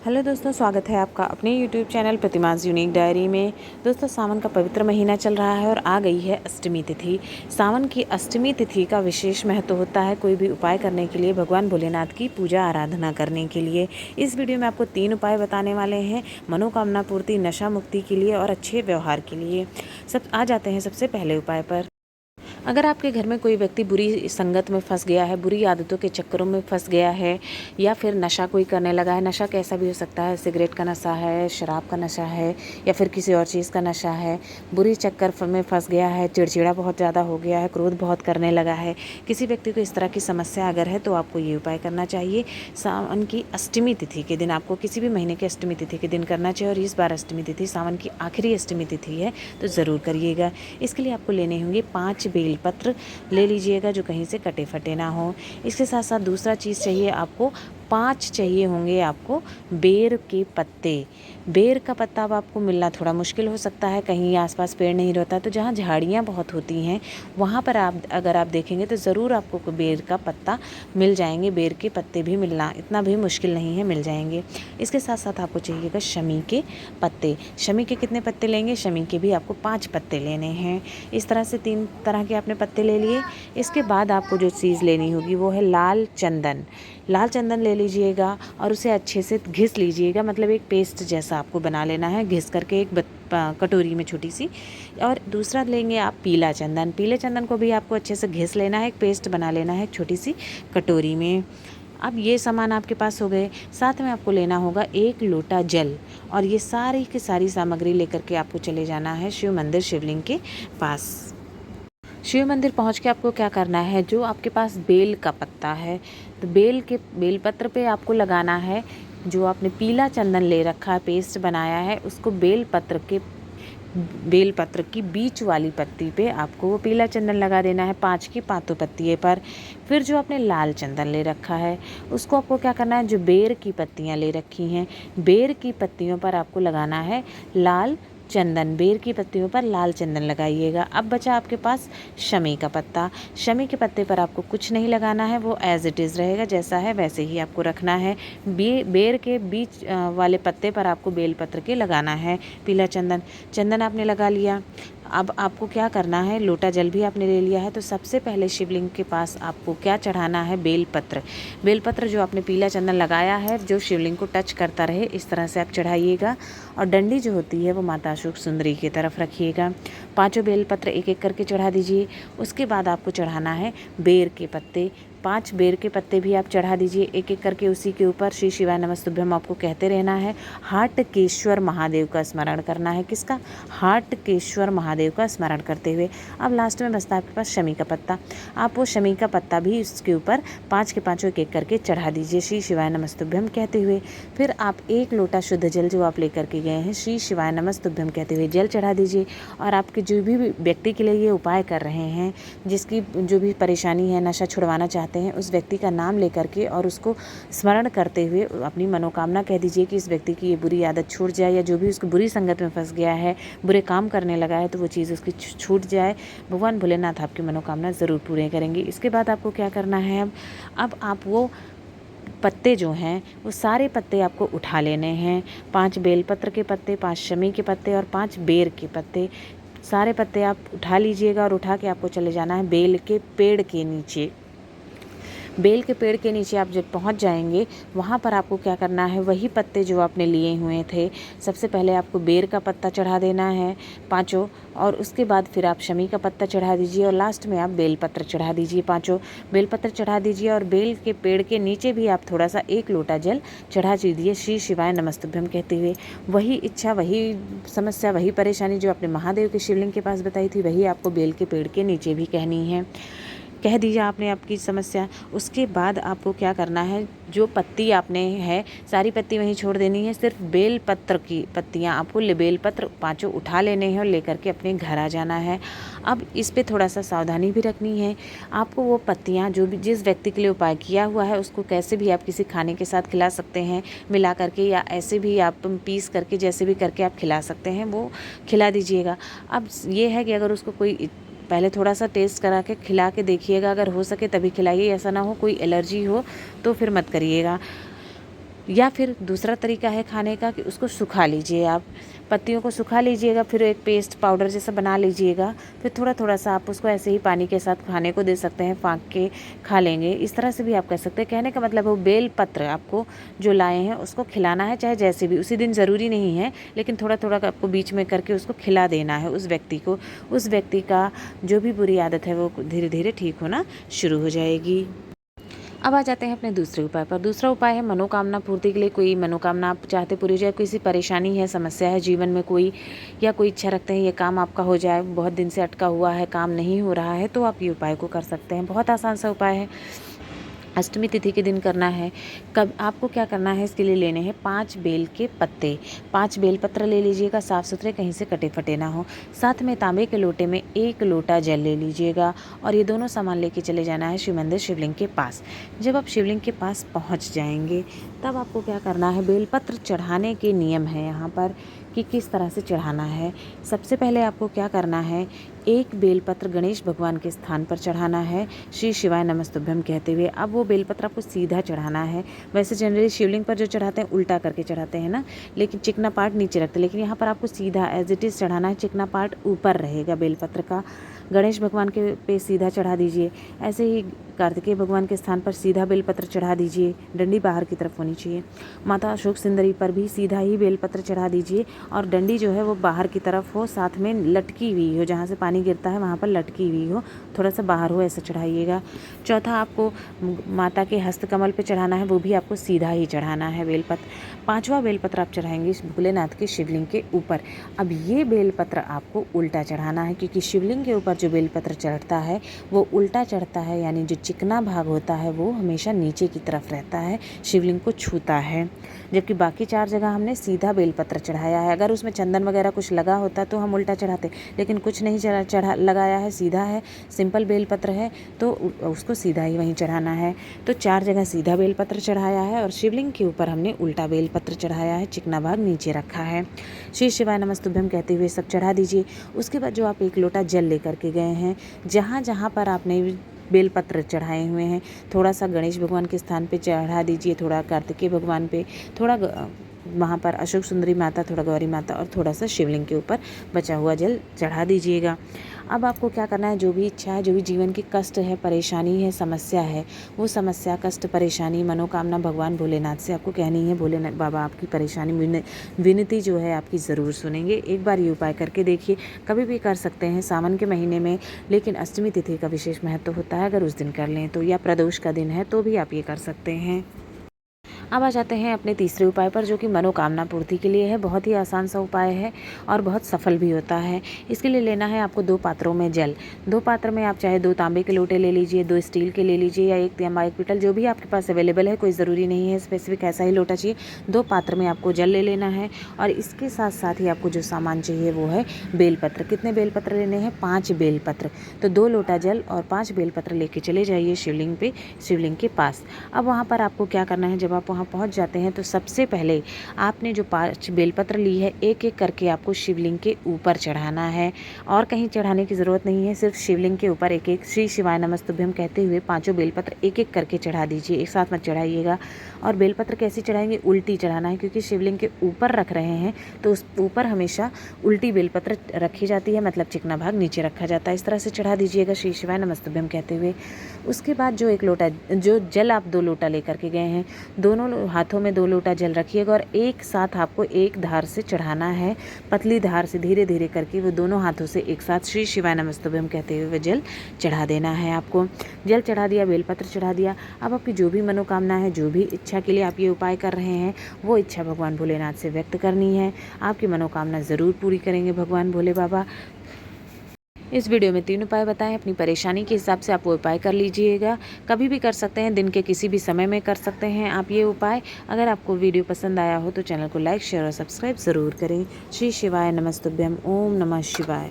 Hello दोस्तों, स्वागत है आपका अपने YouTube चैनल प्रतिमाज़ यूनिक डायरी में। दोस्तों, सावन का पवित्र महीना चल रहा है और आ गई है अष्टमी तिथि। सावन की अष्टमी तिथि का विशेष महत्व होता है कोई भी उपाय करने के लिए, भगवान भोलेनाथ की पूजा आराधना करने के लिए। इस वीडियो में आपको 3 उपाय बताने वाले हैं मनोकामना पूर्ति, नशा मुक्ति के लिए और अच्छे व्यवहार के लिए। आ जाते हैं सबसे पहले उपाय पर। अगर आपके घर में कोई व्यक्ति बुरी संगत में फंस गया है, बुरी आदतों के चक्करों में फंस गया है, या फिर नशा कोई करने लगा है, नशा कैसा भी हो सकता है, सिगरेट का नशा है, शराब का नशा है, या फिर किसी और चीज़ का नशा है, बुरी चक्कर में फंस गया है, चिड़चिड़ा बहुत ज़्यादा हो गया है, क्रोध बहुत करने लगा है, किसी व्यक्ति को इस तरह की समस्या अगर है तो आपको ये उपाय करना चाहिए। सावन की अष्टमी तिथि के दिन आपको किसी भी महीने की अष्टमी तिथि के दिन करना चाहिए, और इस बार अष्टमी तिथि सावन की आखिरी अष्टमी तिथि है तो ज़रूर करिएगा। इसके लिए आपको लेने होंगे 5 बेलपत्र ले लीजिएगा जो कहीं से कटे फटे ना हो। इसके साथ साथ दूसरा चीज़ चाहिए आपको, 5 चाहिए होंगे आपको बेर के पत्ते। बेर का पत्ता अब आपको मिलना थोड़ा मुश्किल हो सकता है, कहीं आसपास पेड़ नहीं रहता, तो जहाँ झाड़ियाँ बहुत होती हैं वहाँ पर अगर आप देखेंगे तो ज़रूर आपको बेर का पत्ता मिल जाएंगे। बेर के पत्ते भी मिलना इतना भी मुश्किल नहीं है, मिल जाएंगे। इसके साथ साथ आपको चाहिएगा शमी के पत्ते। शमी के कितने पत्ते लेंगे? शमी के भी आपको 5 पत्ते लेने हैं। इस तरह से 3 तरह के आपने पत्ते ले लिए। इसके बाद आपको जो चीज़ लेनी होगी वो है लाल चंदन। लाल चंदन ले लीजिएगा और उसे अच्छे से घिस लीजिएगा, मतलब एक पेस्ट जैसा आपको बना लेना है, घिस करके एक कटोरी में छोटी सी। और दूसरा लेंगे आप पीला चंदन। पीले चंदन को भी आपको अच्छे से घिस लेना है, एक पेस्ट बना लेना है एक छोटी सी कटोरी में। अब ये सामान आपके पास हो गए। साथ में आपको लेना होगा 1 लोटा जल, और ये सारी की सारी सामग्री लेकर के आपको चले जाना है शिव मंदिर, शिवलिंग के पास। शिव मंदिर पहुंच के आपको क्या करना है, जो आपके पास बेल का पत्ता है तो बेल पत्र पे आपको लगाना है। जो आपने पीला चंदन ले रखा है, पेस्ट बनाया है, उसको बेल पत्र की बीच वाली पत्ती पे आपको वो पीला चंदन लगा देना है, 5 की 5 पत्तियों पर। फिर जो आपने लाल चंदन ले रखा है उसको आपको क्या करना है, जो बेर की पत्तियां ले रखी हैं, बेर की पत्तियों पर आपको लगाना है लाल चंदन। बेर की पत्तियों पर लाल चंदन लगाइएगा। अब बचा आपके पास शमी का पत्ता। शमी के पत्ते पर आपको कुछ नहीं लगाना है, वो एज इट इज़ रहेगा, जैसा है वैसे ही आपको रखना है। बेर के बीच वाले पत्ते पर आपको बेलपत्र के लगाना है पीला चंदन। चंदन आपने लगा लिया। अब आपको क्या करना है, लोटा जल भी आपने ले लिया है, तो सबसे पहले शिवलिंग के पास आपको क्या चढ़ाना है, बेलपत्र। बेलपत्र जो आपने पीला चंदन लगाया है, जो शिवलिंग को टच करता रहे, इस तरह से आप चढ़ाइएगा। और डंडी जो होती है वो माता अशोक सुंदरी की तरफ रखिएगा। 5 बेलपत्र एक एक करके चढ़ा दीजिए। उसके बाद आपको चढ़ाना है बेर के पत्ते। 5 बेर के पत्ते भी आप चढ़ा दीजिए एक एक करके। उसी के ऊपर श्री शिवाय नमस्तुभ्यम आपको कहते रहना है। हाटकेश्वर महादेव का स्मरण करना है। किसका? हाटकेश्वर महादेव का स्मरण करते हुए। अब लास्ट में बचता है आपके पास शमी का पत्ता। आप वो शमी का पत्ता भी इसके ऊपर 5 के 5 एक एक करके चढ़ा दीजिए श्री शिवाय नमस्तुभ्यम कहते हुए। फिर आप 1 लोटा शुद्ध जल जो आप लेकर के गए हैं, श्री शिवाय नमस्तुभ्यम कहते हुए जल चढ़ा दीजिए। और आपके जो भी व्यक्ति के लिए ये उपाय कर रहे हैं, जिसकी जो भी परेशानी है, नशा छुड़वाना चाहते हैं, उस व्यक्ति का नाम लेकर के और उसको स्मरण करते हुए अपनी मनोकामना कह दीजिए कि इस व्यक्ति की ये बुरी आदत छूट जाए, या जो भी उसको बुरी संगत में फंस गया है, बुरे काम करने लगा है, तो वो चीज़ उसकी छूट जाए। भगवान भोलेनाथ आपकी मनोकामना ज़रूर पूरी करेंगे। इसके बाद आपको क्या करना है, अब आप वो पत्ते जो हैं वो सारे पत्ते आपको उठा लेने हैं। 5 बेलपत्र के पत्ते, 5 शमी के पत्ते और 5 बेर के पत्ते, सारे पत्ते आप उठा लीजिएगा। और उठा के आपको चले जाना है बेल के पेड़ के नीचे। बेल के पेड़ के नीचे आप जब पहुंच जाएंगे, वहाँ पर आपको क्या करना है, वही पत्ते जो आपने लिए हुए थे, सबसे पहले आपको बेर का पत्ता चढ़ा देना है 5, और उसके बाद फिर आप शमी का पत्ता चढ़ा दीजिए, और लास्ट में आप बेलपत्र चढ़ा दीजिए 5 बेलपत्र चढ़ा दीजिए। और बेल के पेड़ के नीचे भी आप थोड़ा सा 1 लोटा जल चढ़ा दीजिए श्री शिवाय नमस्तुभ्यम कहते हुए। वही इच्छा, वही समस्या, वही परेशानी जो आपने महादेव के शिवलिंग के पास बताई थी, वही आपको बेल के पेड़ के नीचे भी कहनी है। कह दीजिए आपने आपकी समस्या। उसके बाद आपको क्या करना है, जो पत्ती आपने है सारी पत्ती वहीं छोड़ देनी है, सिर्फ बेल पत्र की पत्तियां आपको बेल पत्र 5 उठा लेने हैं और लेकर के अपने घर आ जाना है। अब इस पे थोड़ा सा सावधानी भी रखनी है। आपको वो पत्तियां, जो भी जिस व्यक्ति के लिए उपाय किया हुआ है, उसको कैसे भी आप किसी खाने के साथ खिला सकते हैं मिला करके, या ऐसे भी आप पीस करके, जैसे भी करके आप खिला सकते हैं, वो खिला दीजिएगा। अब ये है कि अगर उसको कोई पहले थोड़ा सा टेस्ट करा के खिला के देखिएगा, अगर हो सके तभी खिलाइए, ऐसा ना हो कोई एलर्जी हो तो फिर मत करिएगा। या फिर दूसरा तरीका है खाने का कि उसको सुखा लीजिए आप, पत्तियों को सुखा लीजिएगा, फिर एक पेस्ट पाउडर जैसा बना लीजिएगा, फिर थोड़ा थोड़ा सा आप उसको ऐसे ही पानी के साथ खाने को दे सकते हैं, फाँक के खा लेंगे। इस तरह से भी आप कर सकते हैं। कहने का मतलब वो बेल पत्र आपको जो लाए हैं उसको खिलाना है, चाहे जैसे भी, उसी दिन ज़रूरी नहीं है, लेकिन थोड़ा थोड़ा आपको बीच में करके उसको खिला देना है उस व्यक्ति को। उस व्यक्ति का जो भी बुरी आदत है वो धीरे धीरे ठीक होना शुरू हो जाएगी। अब आ जाते हैं अपने दूसरे उपाय पर। दूसरा उपाय है मनोकामना पूर्ति के लिए। कोई मनोकामना आप चाहते पूरी हो जाए, किसी परेशानी है, समस्या है जीवन में कोई, या कोई इच्छा रखते हैं ये काम आपका हो जाए, बहुत दिन से अटका हुआ है, काम नहीं हो रहा है, तो आप ये उपाय को कर सकते हैं। बहुत आसान सा उपाय है, अष्टमी तिथि के दिन करना है। कब आपको क्या करना है, इसके लिए लेने हैं 5 बेल के पत्ते, 5 बेल पत्र ले लीजिएगा, साफ़ सुथरे, कहीं से कटे फटे ना हो। साथ में तांबे के लोटे में 1 लोटा जल ले लीजिएगा और ये दोनों सामान लेके चले जाना है शिव मंदिर शिवलिंग के पास। जब आप शिवलिंग के पास पहुंच जाएंगे तब आपको क्या करना है, बेलपत्र चढ़ाने के नियम है यहाँ पर कि किस तरह से चढ़ाना है। सबसे पहले आपको क्या करना है, 1 बेलपत्र गणेश भगवान के स्थान पर चढ़ाना है, श्री शिवाय नमस्तुभ्यम कहते हुए। अब वो बेलपत्र आपको सीधा चढ़ाना है। वैसे जनरली शिवलिंग पर जो चढ़ाते हैं उल्टा करके चढ़ाते हैं ना, लेकिन चिकना पार्ट नीचे रखते हैं, लेकिन यहाँ पर आपको सीधा एज इट इज़ चढ़ाना है, चिकना पार्ट ऊपर रहेगा बेलपत्र का। गणेश भगवान के पे सीधा चढ़ा दीजिए। ऐसे ही कार्तिकेय भगवान के स्थान पर सीधा बेलपत्र चढ़ा दीजिए, डंडी बाहर की तरफ होनी चाहिए। माता अशोक सुंदरी पर भी सीधा ही बेलपत्र चढ़ा दीजिए और डंडी जो है वो बाहर की तरफ हो, साथ में लटकी हुई हो, जहाँ से पानी गिरता है वहाँ पर लटकी हुई हो, थोड़ा सा बाहर हो, ऐसा चढ़ाइएगा। चौथा, आपको माता के हस्तकमल पे चढ़ाना है, वो भी आपको सीधा ही चढ़ाना है बेलपत्र। 5वां बेलपत्र आप चढ़ाएंगे भोलेनाथ के शिवलिंग के ऊपर। अब ये बेलपत्र आपको उल्टा चढ़ाना है, क्योंकि शिवलिंग के ऊपर जो बेलपत्र चढ़ता है वो उल्टा चढ़ता है, यानी जो चिकना भाग होता है वो हमेशा नीचे की तरफ रहता है, शिवलिंग को छूता है। जबकि बाकी 4 जगह हमने सीधा बेलपत्र चढ़ाया है। अगर उसमें चंदन वगैरह कुछ लगा होता तो हम उल्टा चढ़ाते, लेकिन कुछ नहीं चढ़ा लगाया है, सीधा है, सिंपल बेलपत्र है, तो उसको सीधा ही वहीं चढ़ाना है। तो 4 जगह सीधा बेलपत्र चढ़ाया है और शिवलिंग के ऊपर हमने उल्टा बेलपत्र चढ़ाया है, चिकना भाग नीचे रखा है। श्री शिवाय नमस्तुभ्यम कहते हुए सब चढ़ा दीजिए। उसके बाद जो आप 1 लोटा जल लेकर के गए हैं, जहाँ जहाँ पर आपने बेलपत्र चढ़ाए हुए हैं, थोड़ा सा गणेश भगवान के स्थान पे चढ़ा दीजिए, थोड़ा कार्तिकेय भगवान पे, थोड़ा वहाँ पर अशोक सुंदरी माता, थोड़ा गौरी माता और थोड़ा सा शिवलिंग के ऊपर बचा हुआ जल चढ़ा दीजिएगा। अब आपको क्या करना है, जो भी इच्छा है, जो भी जीवन की कष्ट है, परेशानी है, समस्या है, वो समस्या, कष्ट, परेशानी, मनोकामना भगवान भोलेनाथ से आपको कहनी है। भोलेनाथ बाबा आपकी परेशानी, विनती जो है आपकी ज़रूर सुनेंगे। एक बार ये उपाय करके देखिए, कभी भी कर सकते हैं सावन के महीने में, लेकिन अष्टमी तिथि का विशेष महत्व होता है। अगर उस दिन कर लें तो, या प्रदोष का दिन है तो भी आप ये कर सकते हैं। अब आ जाते हैं अपने तीसरे उपाय पर, जो कि मनोकामना पूर्ति के लिए है। बहुत ही आसान सा उपाय है और बहुत सफल भी होता है। इसके लिए लेना है आपको 2 पात्रों में जल। 2 पात्र में आप चाहे 2 तांबे के लोटे ले लीजिए, 2 स्टील के ले लीजिए, या 1 तांबा 1 पीतल, जो भी आपके पास अवेलेबल है, कोई ज़रूरी नहीं है स्पेसिफिक ऐसा ही लोटा चाहिए। 2 पात्र में आपको जल ले लेना है और इसके साथ साथ ही आपको जो सामान चाहिए वो है बेलपत्र। कितने बेलपत्र लेने हैं? 5 बेलपत्र। तो 2 लोटा जल और 5 बेलपत्र लेके चले जाइए शिवलिंग पे, शिवलिंग के पास। अब वहाँ पर आपको क्या करना है, जब आप वहाँ पहुँच जाते हैं तो सबसे पहले आपने जो 5 बेलपत्र ली है, एक एक करके आपको शिवलिंग के ऊपर चढ़ाना है और कहीं चढ़ाने की ज़रूरत नहीं है। सिर्फ शिवलिंग के ऊपर एक एक श्री शिवाय नमस्तुभ्यम कहते हुए 5 बेलपत्र एक एक करके चढ़ा दीजिए, एक साथ मत चढ़ाइएगा। और बेलपत्र कैसी चढ़ाएंगे? उल्टी चढ़ाना है, क्योंकि शिवलिंग के ऊपर रख रहे हैं तो उस ऊपर हमेशा उल्टी बेलपत्र रखी जाती है, मतलब चिकना भाग नीचे रखा जाता है। इस तरह से चढ़ा दीजिएगा श्री शिवाय नमस्तुभ्यम कहते हुए। उसके बाद जो 1 लोटा, जो जल आप 2 लोटा लेकर के गए हैं, दोनों हाथों में 2 लोटा जल रखिएगा और एक साथ आपको एक धार से चढ़ाना है, पतली धार से धीरे धीरे करके वो दोनों हाथों से एक साथ श्री शिवाय नमस्तुभ्यम कहते हुए जल चढ़ा देना है आपको। जल चढ़ा दिया, बेलपत्र चढ़ा दिया। अब आपकी जो भी मनोकामना है, जो भी इच्छा के लिए आप ये उपाय कर रहे हैं, वो इच्छा भगवान भोलेनाथ से व्यक्त करनी है। आपकी मनोकामना ज़रूर पूरी करेंगे भगवान भोले बाबा। इस वीडियो में 3 उपाय बताएं, अपनी परेशानी के हिसाब से आप वो उपाय कर लीजिएगा। कभी भी कर सकते हैं, दिन के किसी भी समय में कर सकते हैं आप ये उपाय। अगर आपको वीडियो पसंद आया हो तो चैनल को लाइक, शेयर और सब्सक्राइब ज़रूर करें। श्री शिवाय नमस्तुभ्यम। ओम नमः शिवाय।